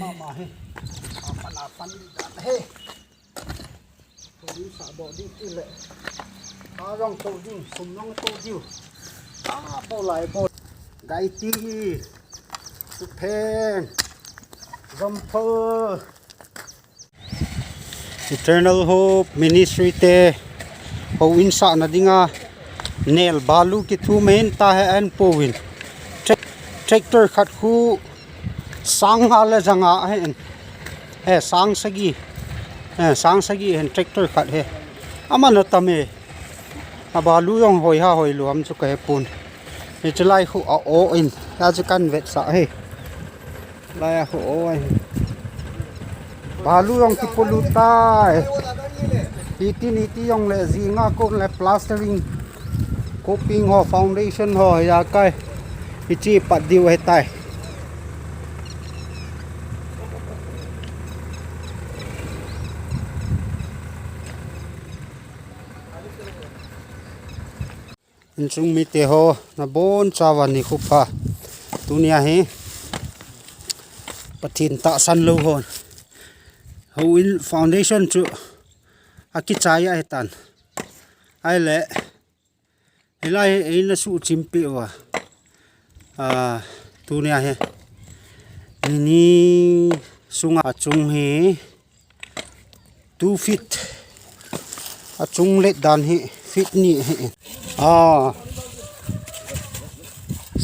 mama he apan di dat he đi xả bộ đi kia lệ rong tô đi sum rong tô đi bộ lại bộ gai ti su pen jumper Eternal Hope Ministry te ho in sa na dinga nail balu ki thu main ta he an powin tractor khat khu sang hala janga he sang sagi hen tractor khat he amana tame abalu yong hoi ha hoi luam chu ka pun ni chlai khu a o in ta chu kan vet sa he lai ho o ai balu yong ki poluta iti yong le zinga ko le plastering coping ho foundation ho ya kai ichi pat diu he tai chung mi te ho na bon chawan ni khupa tunia he pathin ta san lo hon ho in foundation chu akichaya hetan ai le helai eina su chimpi wa tunia he ni sunga chung he 2 feet chung le dan he feet ni he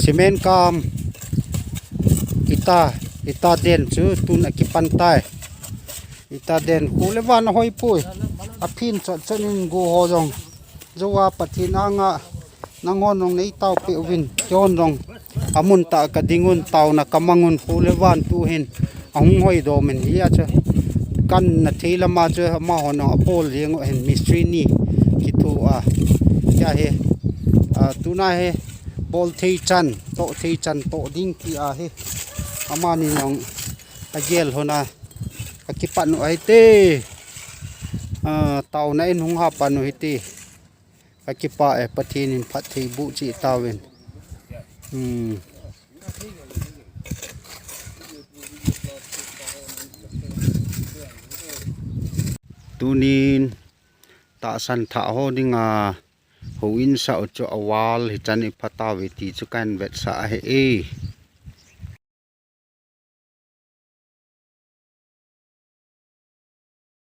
cement kam ita den chu tun akipan tai ita den kulewan hoi pui aphin chanin go ho jong zowa pathin anga nangon nong nei tau pe win jon rong amun ta ka dingun tau na kamangun kulewan tu hin ahung hoi do men hi acha kan na theilama chu ma hono apol reng hen mystery ni ki thu kya he tuna he bol thei chan to ding ki he amani nong agel hona akipan no aite tau na in hung ha panu hiti akipa e pathin in phat thei bu chi tawin tunin ta san tha ho dinga ho in sa cho awal hi chan i phatawi ti chu kan vet sa he